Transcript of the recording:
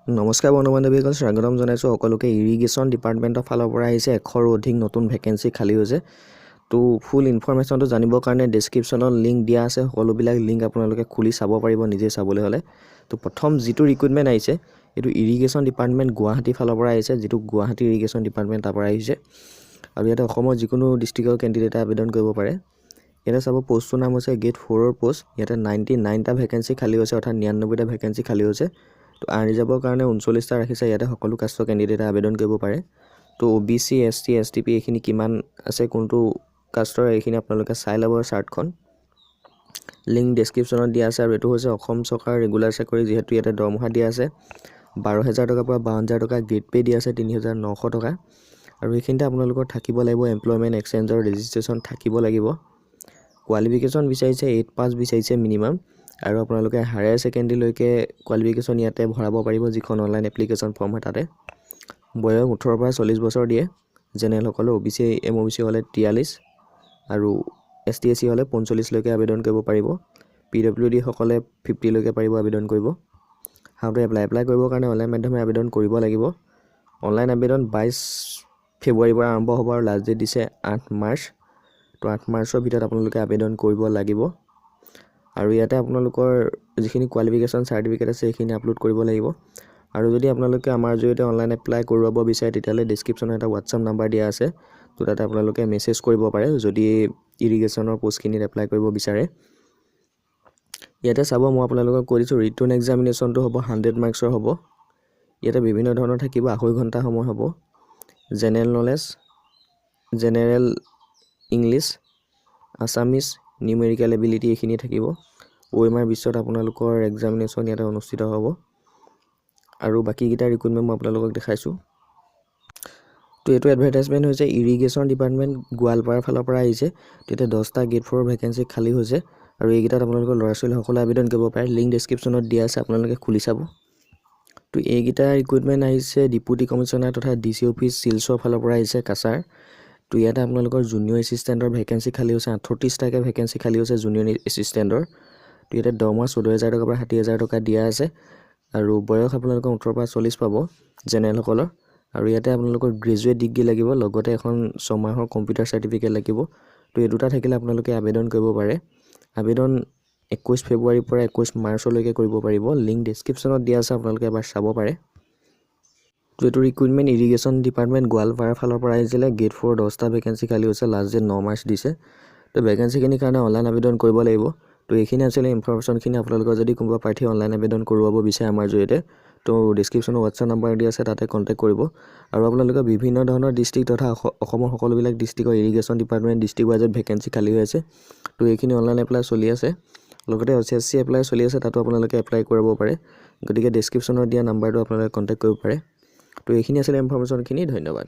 নমস্কাৰ বন্ধু বান্ধৱীসকল, স্বাগতম জনাইছোঁ সকলোকে। ইৰিগেশ্যন ডিপাৰ্টমেণ্টৰ ফালৰ পৰা আহিছে 100ৰো অধিক নতুন ভেকেঞ্চি খালী হৈছে। তো ফুল ইনফৰমেশ্যনটো জানিবৰ কাৰণে ডেছক্ৰিপশ্যনত লিংক দিয়া আছে। সকলোবিলাক লিংক আপোনালোকে খুলি চাব পাৰিব নিজে চাবলৈ হ'লে। তো প্ৰথম যিটো ৰিক্ৰুইটমেণ্ট আহিছে এইটো ইৰিগেশ্যন ডিপাৰ্টমেণ্ট গুৱাহাটীৰ ফালৰ পৰা আহিছে, যিটো গুৱাহাটী ইৰিগেশ্যন ডিপাৰ্টমেণ্ট তাৰ পৰা আহিছে। আৰু ইয়াতে অসমৰ যিকোনো ডিষ্ট্ৰিক্টৰ কেণ্ডিডেটে আবেদন কৰিব পাৰে। ইয়াতে চাব পোষ্টটোৰ নাম হৈছে গ্ৰেড 4ৰ পোষ্ট। ইয়াতে 99টা ভেকেঞ্চি খালী হৈছে, অৰ্থাৎ 99টা ভেকেঞ্চি খালী হৈছে। তো আনৰিজাৰ্ভৰ কাৰণে 39টা ৰাখিছে। ইয়াতে সকলো কাষ্টৰ কেণ্ডিডেটে আবেদন কৰিব পাৰে। তো OBC ST STP এইখিনি কিমান আছে, কোনটো কাষ্টৰ, এইখিনি আপোনালোকে চাই ল'ব চাৰ্টখন। লিংক ডেছক্ৰিপশ্যনত দিয়া আছে। আৰু এইটো হৈছে অসম চৰকাৰৰ ৰেগুলাৰ চাকৰি, যিহেতু ইয়াতে দৰমহা দিয়া আছে 12,000 টকাৰ পৰা 52,000 টকা, গ্ৰেড পে' দিয়া আছে 3,900 টকা। আৰু এইখিনিতে আপোনালোকৰ থাকিব লাগিব এমপ্লয়মেণ্ট এক্সচেঞ্জৰ ৰেজিষ্ট্ৰেশ্যন থাকিব লাগিব। কোৱালিফিকেশ্যন বিচাৰিছে 8 পাছ বিচাৰিছে মিনিমাম। আৰু আপোনালোকে হায়াৰ ছেকেণ্ডেৰীলৈকে কোৱালিফিকেশ্যন ইয়াতে ভৰাব পাৰিব, যিখন অনলাইন এপ্লিকেশ্যন ফৰ্ম হয় তাতে। বয়স 18 পৰা 40 বছৰ দিয়ে জেনেৰেলসকলে। OBC MOBC হ'লে 43 আৰু ST SC হ'লে 45লৈকে আবেদন কৰিব পাৰিব। PWD সকলে 50লৈকে পাৰিব আবেদন কৰিব। হাউ টু এপ্লাই কৰিবৰ কাৰণে অনলাইন মাধ্যমে আবেদন কৰিব লাগিব। অনলাইন আবেদন 22 ফেব্ৰুৱাৰীৰ পৰা আৰম্ভ হ'ব আৰু লাষ্ট ডেট দিছে 8 মাৰ্চ। তো 8 মাৰ্চৰ ভিতৰত আপোনালোকে আবেদন কৰিব লাগিব। আৰু ইয়াতে আপোনালোকৰ যিখিনি কোৱালিফিকেশ্যন চাৰ্টিফিকেট আছে সেইখিনি আপলোড কৰিব লাগিব। আৰু যদি আপোনালোকে আমাৰ জৰিয়তে অনলাইন এপ্লাই কৰোৱাব বিচাৰে তেতিয়াহ'লে ডেছক্ৰিপশ্যনত এটা হোৱাটছআপ নাম্বাৰ দিয়া আছে। তো তাতে আপোনালোকে মেছেজ কৰিব পাৰে যদি ইৰিগেশ্যনৰ পোষ্টখিনিত এপ্লাই কৰিব বিচাৰে। ইয়াতে চাব, মই আপোনালোকক কৈ দিছোঁ ৰিটেন এক্সামিনেশ্যনটো হ'ব 100 মাৰ্কছৰ হ'ব। ইয়াতে বিভিন্ন ধৰণৰ থাকিব, 2.5 ঘণ্টা সময় হ'ব। General knowledge, general English, Assamese, numerical ability এইখিনি থাকিব। OMR বিশ্বত আপোনালোকৰ এক্সামিনেশ্যন ইয়াতে অনুষ্ঠিত হ'ব। আৰু বাকীকেইটা ৰিক্ৰুইটমেণ্ট মই আপোনালোকক দেখাইছোঁ। তো এইটো এডভাৰটাইজমেণ্ট হৈছে ইৰিগেশ্যন ডিপাৰ্টমেণ্ট গোৱালপাৰাৰ ফালৰ পৰা আহিছে। তো এতিয়া 10টা গ্ৰেড 4 ভেকেঞ্চি খালী হৈছে। আৰু এইকেইটাত আপোনালোকৰ ল'ৰা ছোৱালীসকলে আবেদন কৰিব পাৰে। লিংক ডেছক্ৰিপশ্যনত দিয়া আছে, আপোনালোকে খুলি চাব। তো এইকেইটা ৰিক্ৰুইটমেণ্ট আহিছে ডেপুটি কমিশ্যনাৰ তথা DC অফিচ চিলছৰ ফালৰ পৰা আহিছে কাছাৰ। তো ইয়াতে আপোনালোকৰ জুনিয়ৰ এছিষ্টেণ্টৰ ভেকেঞ্চি খালী হৈছে, 38টাকৈ ভেকেঞ্চি খালী হৈছে জুনিয়ৰ এছিষ্টেণ্টৰ। তো ইয়াতে দৰমহা 14,000 টকাৰ পৰা 60,000 টকা দিয়া আছে। আৰু বয়স আপোনালোকৰ 18 পৰা 40 পাব জেনেৰেলসকলৰ। আৰু ইয়াতে আপোনালোকৰ গ্ৰেজুৱেট ডিগ্ৰী লাগিব, লগতে এখন 6 মাহৰ কম্পিউটাৰ চাৰ্টিফিকেট লাগিব। তো এই দুটা থাকিলে আপোনালোকে আবেদন কৰিব পাৰে। আবেদন 21 ফেব্ৰুৱাৰীৰ পৰা 21 মাৰ্চলৈকে কৰিব পাৰিব। লিংক ডেছক্ৰিপশ্যনত দিয়া আছে, আপোনালোকে এবাৰ চাব পাৰে। তো এইটো ৰিক্ৰুইটমেণ্ট ইৰিগেশ্যন ডিপাৰ্টমেণ্ট গোৱালপাৰাৰ ফালৰ পৰা আহিছিলে। গ্ৰেড 4 10টা ভেকেঞ্চি খালী হৈছে, লাষ্ট ডেট 9 মাৰ্চ দিছে। তো ভেকেঞ্চিখিনিৰ কাৰণে অনলাইন আবেদন কৰিব লাগিব। তো এইখিনি আছিলে ইনফৰমেশ্যনখিনি। আপোনালোকৰ যদি কোনোবা প্ৰাৰ্থী অনলাইন আবেদন কৰোৱাব বিচাৰে আমাৰ জৰিয়তে, তো ডেছক্ৰিপশ্যনত হোৱাটছআপ নাম্বাৰ দিয়া আছে, তাতে কণ্টেক্ট কৰিব। আৰু আপোনালোকে বিভিন্ন ধৰণৰ ডিষ্ট্ৰিক্ট তথা অসমৰ সকলোবিলাক ডিষ্ট্ৰিক্টৰ ইৰিগেশ্যন ডিপাৰ্টমেণ্ট ডিষ্ট্ৰিক্ট ৱাইজত ভেকেঞ্চি খালী হৈ আছে। তো এইখিনি অনলাইন এপ্লাই চলি আছে। লগতে OCSC এপ্লাই চলি আছে, তাতো আপোনালোকে এপ্লাই কৰিব পাৰে। গতিকে ডেছক্ৰিপশ্যনত দিয়া নাম্বাৰটো আপোনালোকে কণ্টেক্ট কৰিব পাৰে। তো এইখিনি আছিলে ইনফৰমেশ্যনখিনি। ধন্যবাদ।